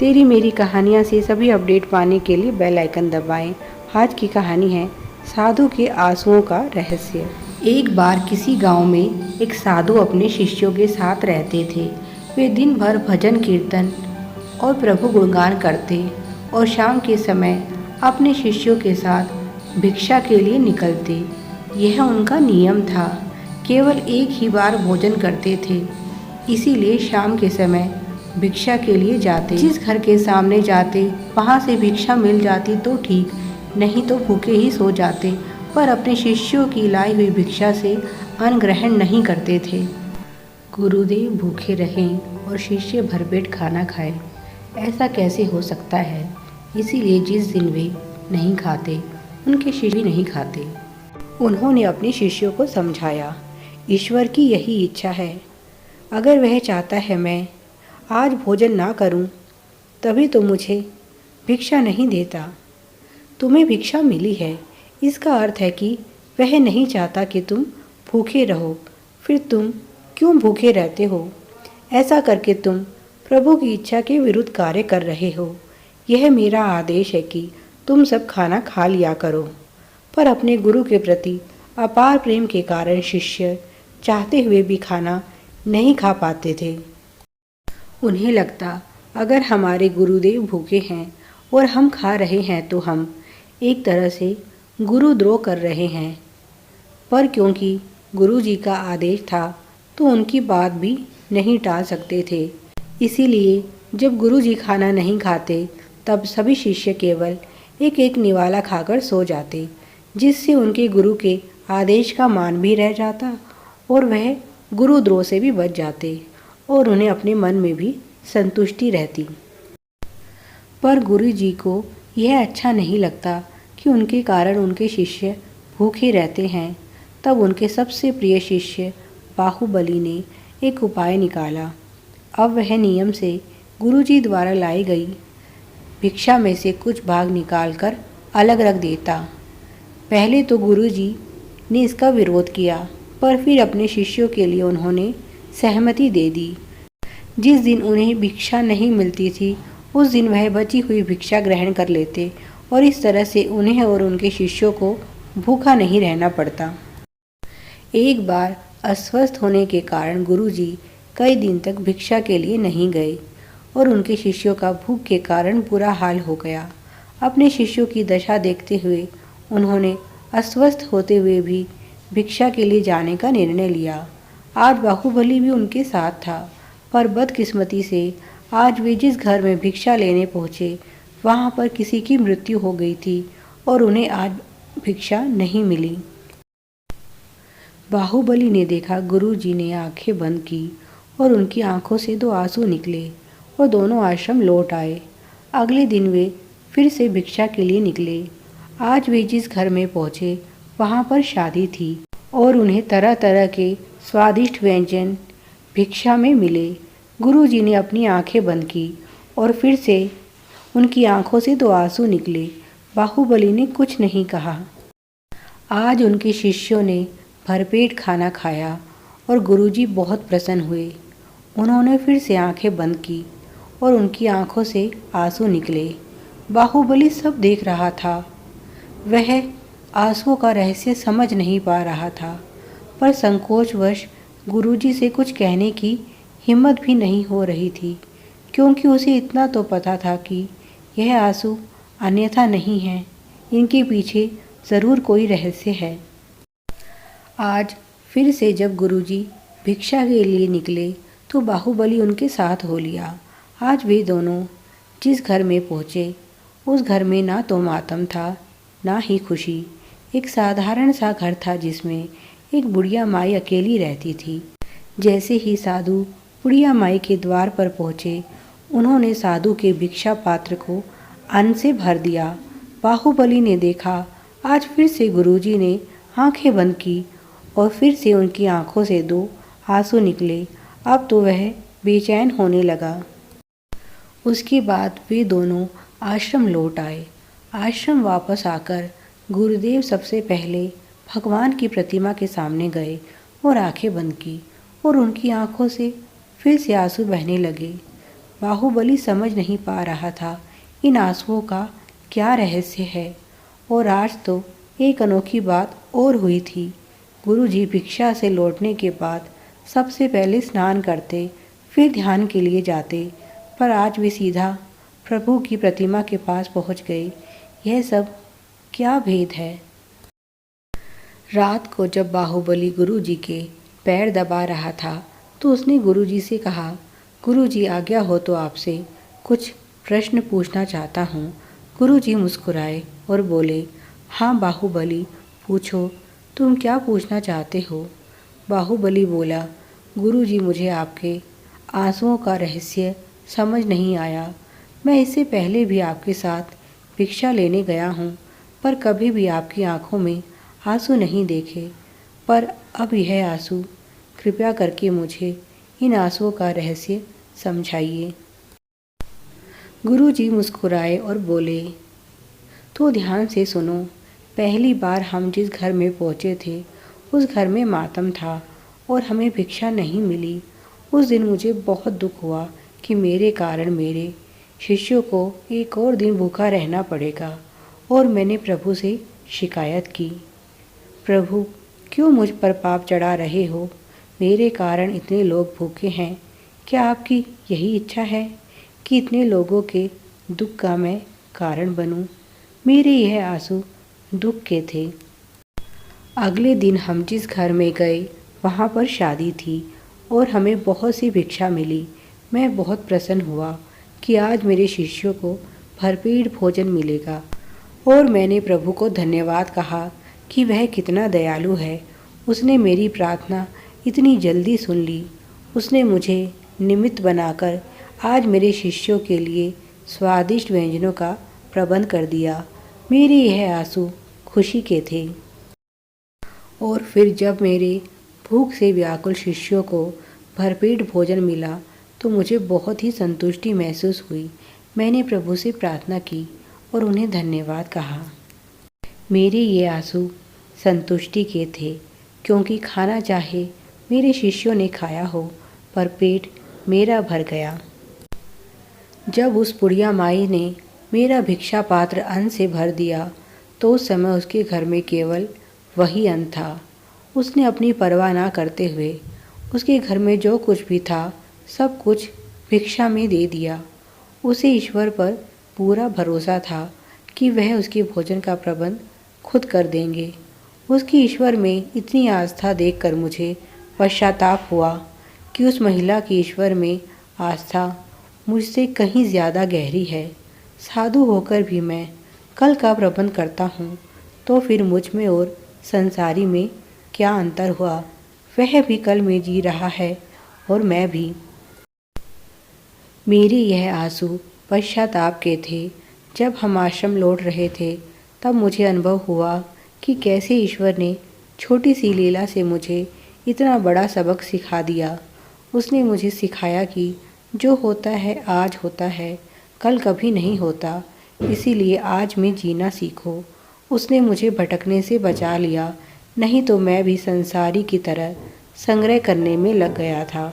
तेरी मेरी कहानियाँ से सभी अपडेट पाने के लिए बेल आइकन दबाएं। आज की कहानी है साधु के आंसुओं का रहस्य। एक बार किसी गांव में एक साधु अपने शिष्यों के साथ रहते थे। वे दिन भर भजन कीर्तन और प्रभु गुणगान करते और शाम के समय अपने शिष्यों के साथ भिक्षा के लिए निकलते। यह उनका नियम था। केवल एक ही बार भोजन करते थे, इसीलिए शाम के समय भिक्षा के लिए जाते। जिस घर के सामने जाते वहाँ से भिक्षा मिल जाती तो ठीक, नहीं तो भूखे ही सो जाते, पर अपने शिष्यों की लाई हुई भिक्षा से अन्न ग्रहण नहीं करते थे। गुरुदेव भूखे रहें और शिष्य भरपेट खाना खाए, ऐसा कैसे हो सकता है? इसीलिए जिस दिन वे नहीं खाते, उनके शिष्य भी नहीं खाते। उन्होंने अपने शिष्यों को समझाया, ईश्वर की यही इच्छा है। अगर वह चाहता है मैं आज भोजन ना करूं, तभी तो मुझे भिक्षा नहीं देता। तुम्हें भिक्षा मिली है, इसका अर्थ है कि वह नहीं चाहता कि तुम भूखे रहो। फिर तुम क्यों भूखे रहते हो? ऐसा करके तुम प्रभु की इच्छा के विरुद्ध कार्य कर रहे हो। यह मेरा आदेश है कि तुम सब खाना खा लिया करो। पर अपने गुरु के प्रति अपार प्रेम के कारण शिष्य चाहते हुए भी खाना नहीं खा पाते थे। उन्हें लगता, अगर हमारे गुरुदेव भूखे हैं और हम खा रहे हैं तो हम एक तरह से गुरुद्रोह कर रहे हैं। पर क्योंकि गुरु जी का आदेश था तो उनकी बात भी नहीं टाल सकते थे। इसीलिए जब गुरु जी खाना नहीं खाते तब सभी शिष्य केवल एक एक निवाला खाकर सो जाते, जिससे उनके गुरु के आदेश का मान भी रह जाता और वह गुरुद्रोह से भी बच जाते और उन्हें अपने मन में भी संतुष्टि रहती। पर गुरु जी को यह अच्छा नहीं लगता कि उनके कारण उनके शिष्य भूखे रहते हैं। तब उनके सबसे प्रिय शिष्य बाहुबली ने एक उपाय निकाला। अब वह नियम से गुरु जी द्वारा लाई गई भिक्षा में से कुछ भाग निकालकर अलग रख देता। पहले तो गुरु जी ने इसका विरोध किया, पर फिर अपने शिष्यों के लिए उन्होंने सहमति दे दी। जिस दिन उन्हें भिक्षा नहीं मिलती थी, उस दिन वह बची हुई भिक्षा ग्रहण कर लेते और इस तरह से उन्हें और उनके शिष्यों को भूखा नहीं रहना पड़ता। एक बार अस्वस्थ होने के कारण गुरुजी कई दिन तक भिक्षा के लिए नहीं गए और उनके शिष्यों का भूख के कारण बुरा हाल हो गया। अपने शिष्यों की दशा देखते हुए उन्होंने अस्वस्थ होते हुए भी भिक्षा के लिए जाने का निर्णय लिया। आज बाहुबली भी उनके साथ था, पर बदकिस्मती से आज वे जिस घर में भिक्षा लेने पहुँचे वहाँ पर किसी की मृत्यु हो गई थी और उन्हें आज भिक्षा नहीं मिली। बाहुबली ने देखा गुरुजी ने आंखें बंद की और उनकी आंखों से दो आंसू निकले और दोनों आश्रम लौट आए। अगले दिन वे फिर से भिक्षा के लिए निकले। आज वे जिस घर में पहुँचे वहाँ पर शादी थी और उन्हें तरह तरह के स्वादिष्ट व्यंजन भिक्षा में मिले। गुरुजी ने अपनी आंखें बंद की और फिर से उनकी आंखों से दो आंसू निकले। बाहुबली ने कुछ नहीं कहा। आज उनके शिष्यों ने भरपेट खाना खाया और गुरुजी बहुत प्रसन्न हुए। उन्होंने फिर से आंखें बंद की और उनकी आंखों से आंसू निकले। बाहुबली सब देख रहा था। वह आंसुओं का रहस्य समझ नहीं पा रहा था, पर संकोचवश गुरुजी से कुछ कहने की हिम्मत भी नहीं हो रही थी, क्योंकि उसे इतना तो पता था कि यह आंसू अन्यथा नहीं है, इनके पीछे ज़रूर कोई रहस्य है। आज फिर से जब गुरुजी भिक्षा के लिए निकले तो बाहुबली उनके साथ हो लिया। आज वे दोनों जिस घर में पहुँचे उस घर में ना तो मातम था ना ही खुशी। एक साधारण सा घर था जिसमें एक बुढ़िया माई अकेली रहती थी। जैसे ही साधु बुढ़िया माई के द्वार पर पहुँचे, उन्होंने साधु के भिक्षा पात्र को अन्न से भर दिया। बाहुबली ने देखा, आज फिर से गुरुजी ने आंखें बंद की और फिर से उनकी आंखों से दो आंसू निकले। अब तो वह बेचैन होने लगा। उसके बाद वे दोनों आश्रम लौट आए। आश्रम वापस आकर गुरुदेव सबसे पहले भगवान की प्रतिमा के सामने गए और आंखें बंद की और उनकी आंखों से फिर से आंसू बहने लगे। बाहुबली समझ नहीं पा रहा था इन आंसुओं का क्या रहस्य है। और आज तो एक अनोखी बात और हुई थी। गुरुजी भिक्षा से लौटने के बाद सबसे पहले स्नान करते, फिर ध्यान के लिए जाते, पर आज वे सीधा प्रभु की प्रतिमा के पास पहुंच गए। यह सब क्या भेद है? रात को जब बाहुबली गुरुजी के पैर दबा रहा था तो उसने गुरुजी से कहा, गुरुजी आज्ञा हो तो आपसे कुछ प्रश्न पूछना चाहता हूँ। गुरुजी मुस्कुराए और बोले, हाँ बाहुबली, पूछो, तुम क्या पूछना चाहते हो? बाहुबली बोला, गुरुजी मुझे आपके आंसुओं का रहस्य समझ नहीं आया। मैं इससे पहले भी आपके साथ भिक्षा लेने गया हूँ, पर कभी भी आपकी आंखों में आंसू नहीं देखे, पर अब यह आंसू, कृपया करके मुझे इन आंसुओं का रहस्य समझाइए। गुरुजी मुस्कुराए और बोले, तो ध्यान से सुनो। पहली बार हम जिस घर में पहुँचे थे उस घर में मातम था और हमें भिक्षा नहीं मिली। उस दिन मुझे बहुत दुख हुआ कि मेरे कारण मेरे शिष्यों को एक और दिन भूखा रहना पड़ेगा और मैंने प्रभु से शिकायत की। प्रभु, क्यों मुझ पर पाप चढ़ा रहे हो? मेरे कारण इतने लोग भूखे हैं। क्या आपकी यही इच्छा है कि इतने लोगों के दुख का मैं कारण बनूं? मेरे यह आंसू दुख के थे। अगले दिन हम जिस घर में गए वहाँ पर शादी थी और हमें बहुत सी भिक्षा मिली। मैं बहुत प्रसन्न हुआ कि आज मेरे शिष्यों को भरपेट भोजन मिलेगा और मैंने प्रभु को धन्यवाद कहा कि वह कितना दयालु है। उसने मेरी प्रार्थना इतनी जल्दी सुन ली। उसने मुझे निमित्त बनाकर आज मेरे शिष्यों के लिए स्वादिष्ट व्यंजनों का प्रबंध कर दिया। मेरे यह आंसू खुशी के थे। और फिर जब मेरे भूख से व्याकुल शिष्यों को भरपेट भोजन मिला तो मुझे बहुत ही संतुष्टि महसूस हुई। मैंने प्रभु से प्रार्थना की और उन्हें धन्यवाद कहा। मेरे ये आंसू संतुष्टि के थे, क्योंकि खाना चाहे मेरे शिष्यों ने खाया हो, पर पेट मेरा भर गया। जब उस बुढ़िया माई ने मेरा भिक्षा पात्र अन्न से भर दिया तो उस समय उसके घर में केवल वही अन्न था। उसने अपनी परवाह ना करते हुए उसके घर में जो कुछ भी था सब कुछ भिक्षा में दे दिया। उसे ईश्वर पर पूरा भरोसा था कि वह उसके भोजन का प्रबंध खुद कर देंगे। उसकी ईश्वर में इतनी आस्था देखकर मुझे पश्चाताप हुआ कि उस महिला की ईश्वर में आस्था मुझसे कहीं ज़्यादा गहरी है। साधु होकर भी मैं कल का प्रबंध करता हूँ, तो फिर मुझ में और संसारी में क्या अंतर हुआ? वह भी कल में जी रहा है और मैं भी। मेरे यह आंसू पश्चाताप के थे। जब हम आश्रम लौट रहे थे तब मुझे अनुभव हुआ कि कैसे ईश्वर ने छोटी सी लीला से मुझे इतना बड़ा सबक सिखा दिया। उसने मुझे सिखाया कि जो होता है आज होता है, कल कभी नहीं होता, इसीलिए आज में जीना सीखो। उसने मुझे भटकने से बचा लिया, नहीं तो मैं भी संसारी की तरह संग्रह करने में लग गया था।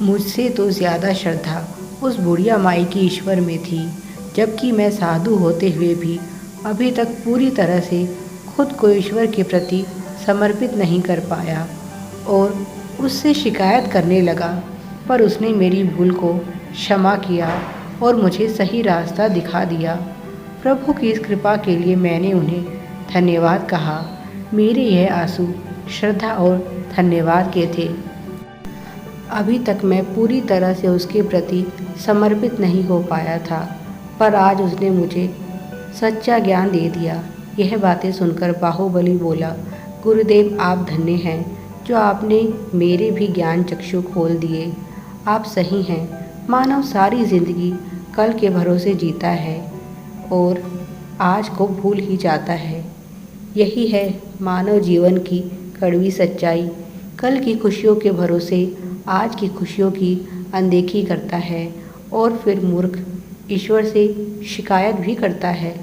मुझसे तो ज़्यादा श्रद्धा उस बुढ़िया माई की ईश्वर में थी, जबकि मैं साधु होते हुए भी अभी तक पूरी तरह से खुद को ईश्वर के प्रति समर्पित नहीं कर पाया और उससे शिकायत करने लगा। पर उसने मेरी भूल को क्षमा किया और मुझे सही रास्ता दिखा दिया। प्रभु की इस कृपा के लिए मैंने उन्हें धन्यवाद कहा। मेरे यह आंसू श्रद्धा और धन्यवाद के थे। अभी तक मैं पूरी तरह से उसके प्रति समर्पित नहीं हो पाया था, पर आज उसने मुझे सच्चा ज्ञान दे दिया। यह बातें सुनकर बाहुबली बोला, गुरुदेव आप धन्य हैं जो आपने मेरे भी ज्ञान चक्षु खोल दिए। आप सही हैं। मानव सारी जिंदगी कल के भरोसे जीता है और आज को भूल ही जाता है। यही है मानव जीवन की कड़वी सच्चाई। कल की खुशियों के भरोसे आज की खुशियों की अनदेखी करता है और फिर मूर्ख ईश्वर से शिकायत भी करता है।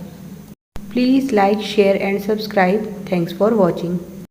Please like, share and subscribe. Thanks for watching.